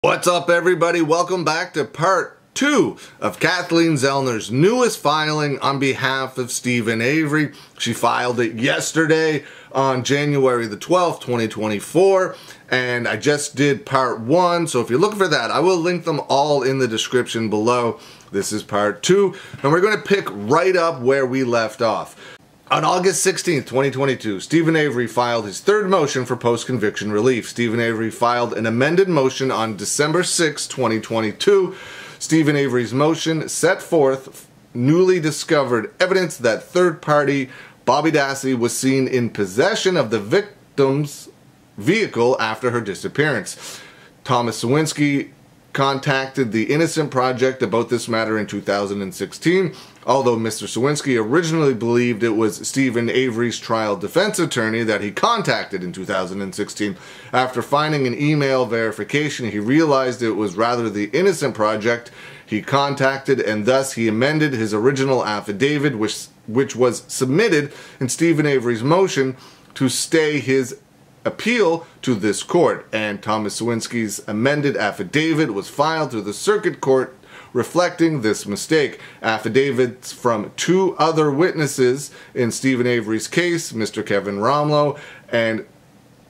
What's up, everybody? Welcome back to part 2 of Kathleen Zellner's newest filing on behalf of Steven Avery. She filed it yesterday on January the 12th, 2024, and I just did part 1, so if you're looking for that, I will link them all in the description below. This is part 2, and we're going to pick right up where we left off. On August 16th, 2022, Steven Avery filed his third motion for post-conviction relief. Steven Avery filed an amended motion on December 6, 2022. Steven Avery's motion set forth newly discovered evidence that third-party Bobby Dassey was seen in possession of the victim's vehicle after her disappearance. Thomas Sawinski contacted the Innocent Project about this matter in 2016, although Mr. Sawinski originally believed it was Steven Avery's trial defense attorney that he contacted in 2016. After finding an email verification, he realized it was rather the Innocent Project he contacted, and thus he amended his original affidavit, which was submitted in Steven Avery's motion to stay his appeal to this court, and Thomas Sawinski's amended affidavit was filed to the circuit court reflecting this mistake. Affidavits from two other witnesses in Steven Avery's case, Mr. Kevin Romlo and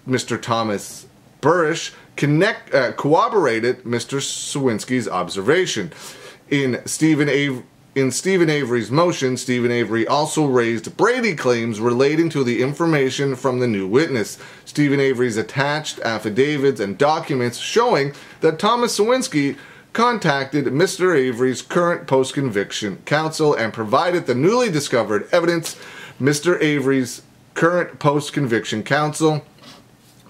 Mr. Thomas Burish, corroborated Mr. Sawinski's observation. In Steven Avery's motion, Steven Avery also raised Brady claims relating to the information from the new witness. Steven Avery's attached affidavits and documents showing that Thomas Sawinski contacted Mr. Avery's current post-conviction counsel and provided the newly discovered evidence. Mr. Avery's current post-conviction counsel,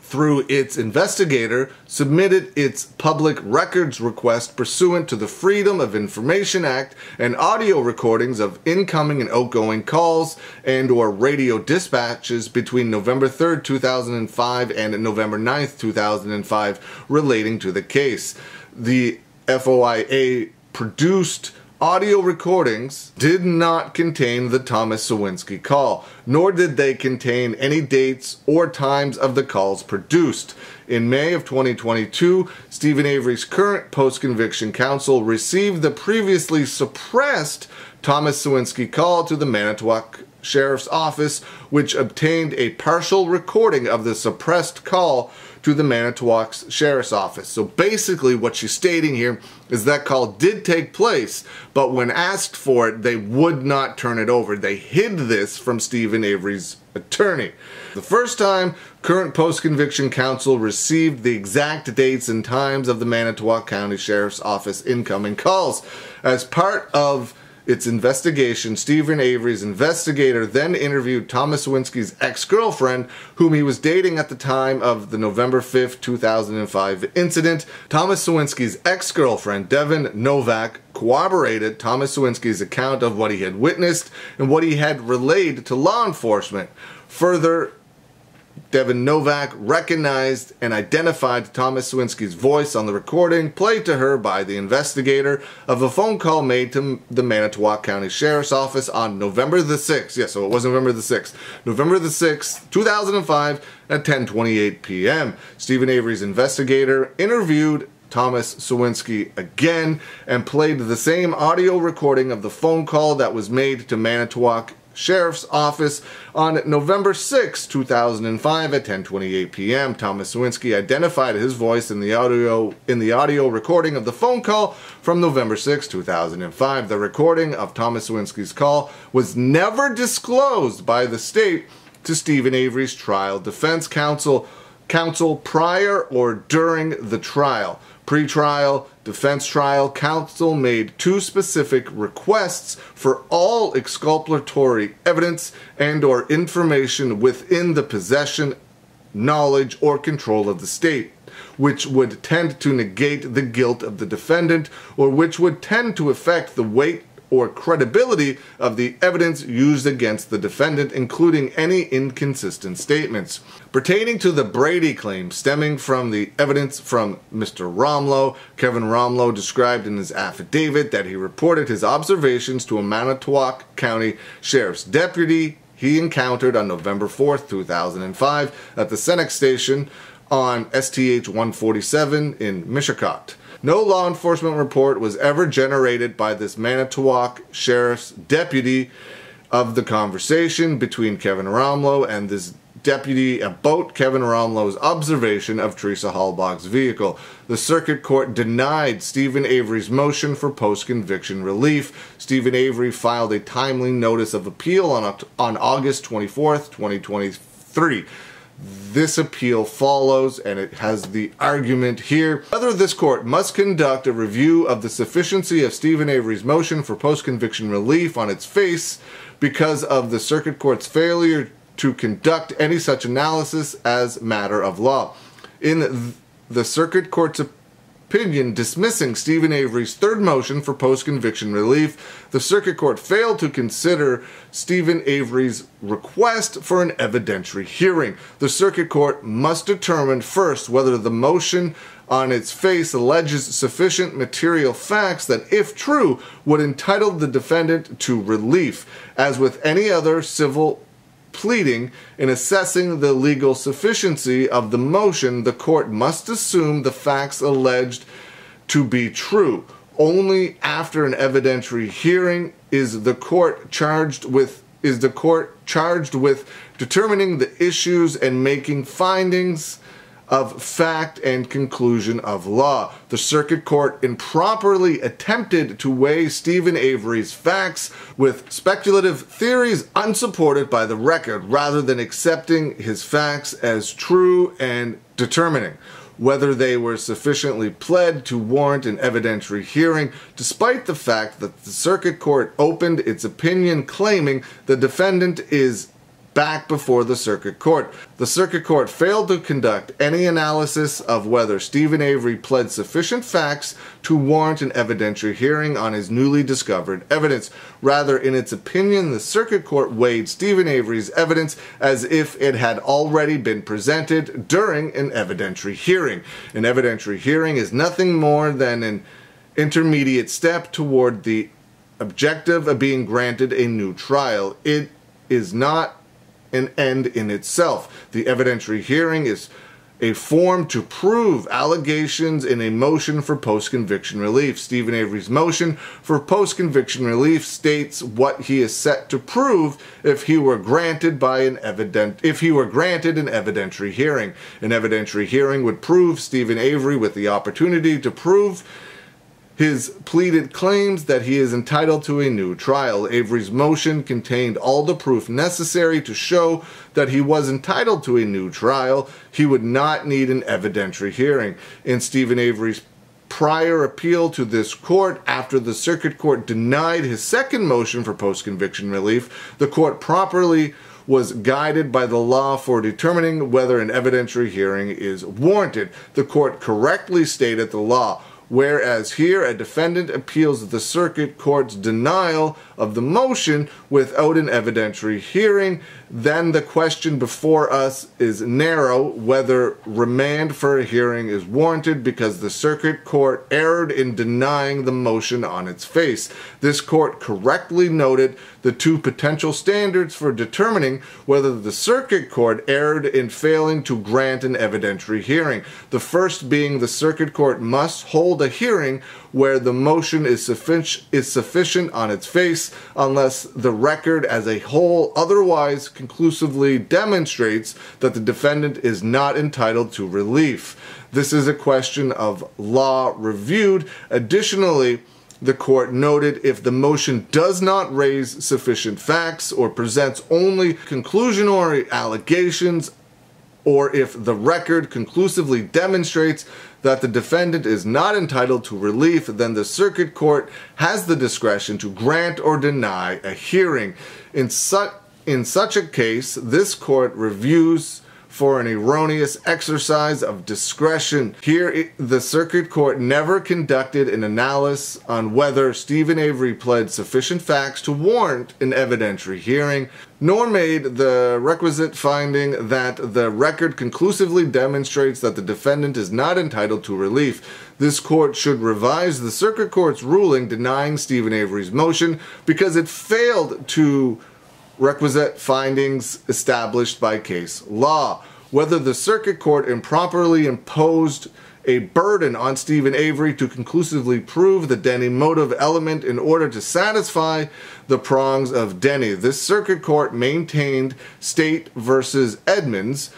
through its investigator, submitted its public records request pursuant to the Freedom of Information Act and audio recordings of incoming and outgoing calls and/or radio dispatches between November 3rd, 2005 and November 9th, 2005 relating to the case. The FOIA produced audio recordings did not contain the Thomas Sawinski call, nor did they contain any dates or times of the calls produced. In May of 2022, Steven Avery's current post-conviction counsel received the previously suppressed Thomas Sawinski call to the Manitowoc Sheriff's Office, which obtained a partial recording of the suppressed call to the Manitowoc Sheriff's Office. So basically what she's stating here is that call did take place, but when asked for it, they would not turn it over. They hid this from Steven Avery's attorney. The first time, current post-conviction counsel received the exact dates and times of the Manitowoc County Sheriff's Office incoming calls. As part of its investigation, Steven Avery's investigator then interviewed Thomas Sawinski's ex-girlfriend, whom he was dating at the time of the November 5th, 2005 incident. Thomas Sawinski's ex-girlfriend, Devin Novak, corroborated Thomas Sawinski's account of what he had witnessed and what he had relayed to law enforcement. Further, Devin Novak recognized and identified Thomas Sawinski's voice on the recording played to her by the investigator of a phone call made to the Manitowoc County Sheriff's Office on November the 6th. Yeah, so it was November the 6th. November the 6th, 2005 at 10:28 p.m. Steven Avery's investigator interviewed Thomas Sawinski again and played the same audio recording of the phone call that was made to Manitowoc Sheriff's Office on November 6, 2005 at 10:28 p.m. Thomas Sawinski identified his voice in the audio recording of the phone call from November 6, 2005. The recording of Thomas Sawinski's call was never disclosed by the state to Steven Avery's trial defense counsel prior or during the trial. Pre-trial, defense trial counsel made two specific requests for all exculpatory evidence and/or information within the possession, knowledge, or control of the state, which would tend to negate the guilt of the defendant or which would tend to affect the weight or credibility of the evidence used against the defendant, including any inconsistent statements. Pertaining to the Brady claim stemming from the evidence from Mr. Romlo, Kevin Romlo described in his affidavit that he reported his observations to a Manitowoc County Sheriff's deputy he encountered on November 4th, 2005 at the Senex station on STH 147 in Mishicot. No law enforcement report was ever generated by this Manitowoc Sheriff's deputy of the conversation between Kevin Romlo and this deputy about Kevin Romlo's observation of Teresa Halbach's vehicle. The circuit court denied Stephen Avery's motion for post-conviction relief. Stephen Avery filed a timely notice of appeal on August 24th, 2023. This appeal follows, and it has the argument here whether this court must conduct a review of the sufficiency of Stephen Avery's motion for post-conviction relief on its face because of the circuit court's failure to conduct any such analysis as matter of law. In the circuit court's opinion dismissing Stephen Avery's third motion for post-conviction relief, the circuit court failed to consider Stephen Avery's request for an evidentiary hearing. The circuit court must determine first whether the motion on its face alleges sufficient material facts that, if true, would entitle the defendant to relief. As with any other civil pleading, in assessing the legal sufficiency of the motion, the court must assume the facts alleged to be true. Only after an evidentiary hearing is the court charged with determining the issues and making findings of fact and conclusion of law. The circuit court improperly attempted to weigh Stephen Avery's facts with speculative theories unsupported by the record, rather than accepting his facts as true and determining whether they were sufficiently pled to warrant an evidentiary hearing, despite the fact that the circuit court opened its opinion claiming the defendant is back before the circuit court. The circuit court failed to conduct any analysis of whether Stephen Avery pled sufficient facts to warrant an evidentiary hearing on his newly discovered evidence. Rather, in its opinion, the circuit court weighed Stephen Avery's evidence as if it had already been presented during an evidentiary hearing. An evidentiary hearing is nothing more than an intermediate step toward the objective of being granted a new trial. It is not an end in itself. The evidentiary hearing is a form to prove allegations in a motion for post-conviction relief. Stephen Avery's motion for post-conviction relief states what he is set to prove if he were granted an evidentiary hearing. An evidentiary hearing would prove Stephen Avery with the opportunity to prove his pleaded claims that he is entitled to a new trial. Avery's motion contained all the proof necessary to show that he was entitled to a new trial. He would not need an evidentiary hearing. In Stephen Avery's prior appeal to this court, after the circuit court denied his second motion for post-conviction relief, the court properly was guided by the law for determining whether an evidentiary hearing is warranted. The court correctly stated the law. Whereas here, a defendant appeals the circuit court's denial of the motion without an evidentiary hearing, then the question before us is narrow, whether remand for a hearing is warranted because the circuit court erred in denying the motion on its face. This court correctly noted the two potential standards for determining whether the circuit court erred in failing to grant an evidentiary hearing. The first being the circuit court must hold a hearing where the motion is sufficient on its face unless the record as a whole otherwise conclusively demonstrates that the defendant is not entitled to relief. This is a question of law reviewed. Additionally, the court noted if the motion does not raise sufficient facts or presents only conclusionary allegations, or if the record conclusively demonstrates that the defendant is not entitled to relief, then the circuit court has the discretion to grant or deny a hearing. In such a case, this court reviews for an erroneous exercise of discretion. Here, the circuit court never conducted an analysis on whether Stephen Avery pled sufficient facts to warrant an evidentiary hearing, nor made the requisite finding that the record conclusively demonstrates that the defendant is not entitled to relief. This court should revise the circuit court's ruling denying Stephen Avery's motion because it failed to requisite findings established by case law. whether the circuit court improperly imposed a burden on Stephen Avery to conclusively prove the Denny motive element in order to satisfy the prongs of Denny. This circuit court maintained State versus Edmonds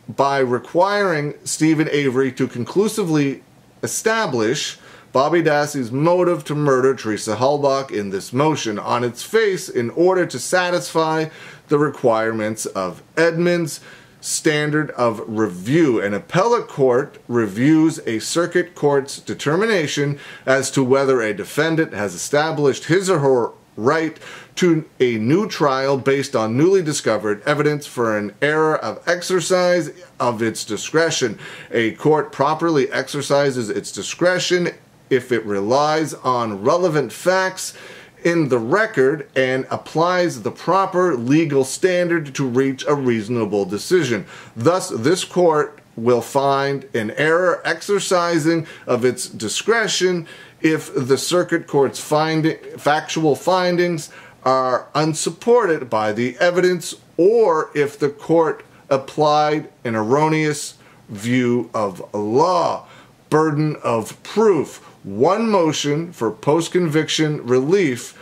by requiring Stephen Avery to conclusively establish Bobby Dassey's motive to murder Teresa Halbach in this motion on its face in order to satisfy the requirements of Edmonds' standard of review. An appellate court reviews a circuit court's determination as to whether a defendant has established his or her right to a new trial based on newly discovered evidence for an error of exercise of its discretion. A court properly exercises its discretion if it relies on relevant facts in the record and applies the proper legal standard to reach a reasonable decision. Thus, this court will find an error exercising of its discretion if the circuit court's factual findings are unsupported by the evidence, or if the court applied an erroneous view of law. Burden of proof. One motion for post-conviction relief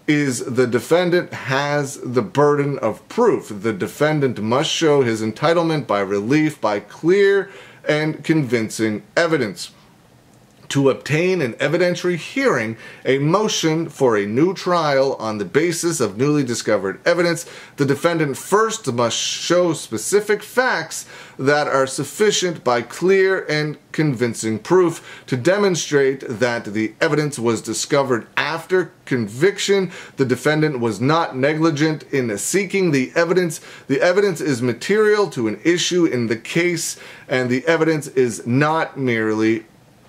is the defendant has the burden of proof. The defendant must show his entitlement by relief by clear and convincing evidence. To obtain an evidentiary hearing, a motion for a new trial on the basis of newly discovered evidence, the defendant first must show specific facts that are sufficient by clear and convincing proof to demonstrate that the evidence was discovered after conviction. The defendant was not negligent in seeking the evidence. The evidence is material to an issue in the case, and the evidence is not merely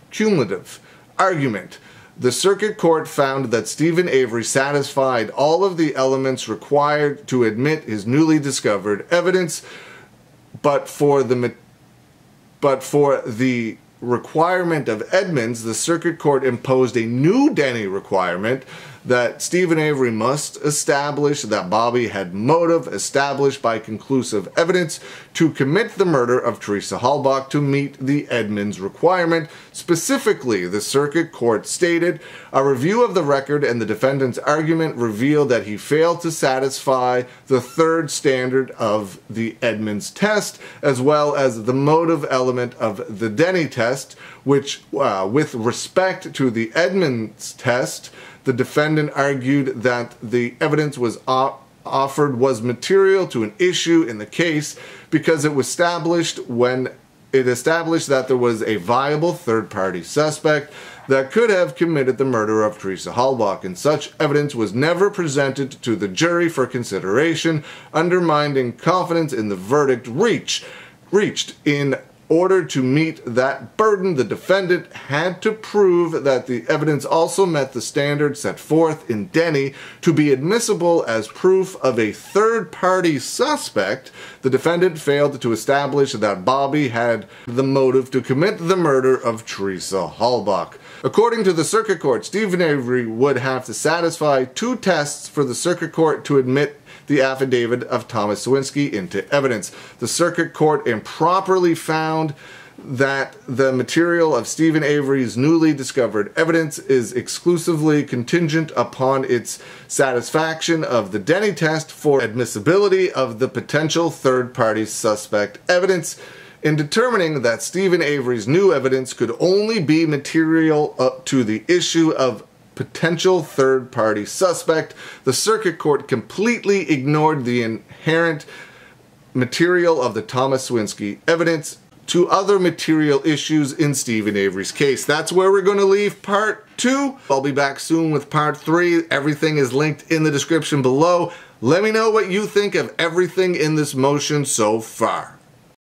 cumulative. Argument. The circuit court found that Stephen Avery satisfied all of the elements required to admit his newly discovered evidence, but for the requirement of Edmonds, the circuit court imposed a new Denny requirement that Stephen Avery must establish that Bobby had motive established by conclusive evidence to commit the murder of Teresa Halbach to meet the Edmonds requirement. Specifically, the circuit court stated, a review of the record and the defendant's argument revealed that he failed to satisfy the third standard of the Edmonds test, as well as the motive element of the Denny test, which, with respect to the Edmonds test, the defendant argued that the evidence was offered was material to an issue in the case because it was established that there was a viable third-party suspect that could have committed the murder of Teresa Halbach, and such evidence was never presented to the jury for consideration, undermining confidence in the verdict reached. In order to meet that burden, the defendant had to prove that the evidence also met the standard set forth in Denny to be admissible as proof of a third-party suspect. The defendant failed to establish that Bobby had the motive to commit the murder of Teresa Halbach. According to the circuit court, Stephen Avery would have to satisfy two tests for the circuit court to admit the affidavit of Thomas Sawinski into evidence. The circuit court improperly found that the material of Stephen Avery's newly discovered evidence is exclusively contingent upon its satisfaction of the Denny test for admissibility of the potential third-party suspect evidence. In determining that Stephen Avery's new evidence could only be material up to the issue of potential third-party suspect, the circuit court completely ignored the inherent material of the Thomas Sawinski evidence to other material issues in Stephen Avery's case. That's where we're going to leave part 2. I'll be back soon with part 3. Everything is linked in the description below. Let me know what you think of everything in this motion so far.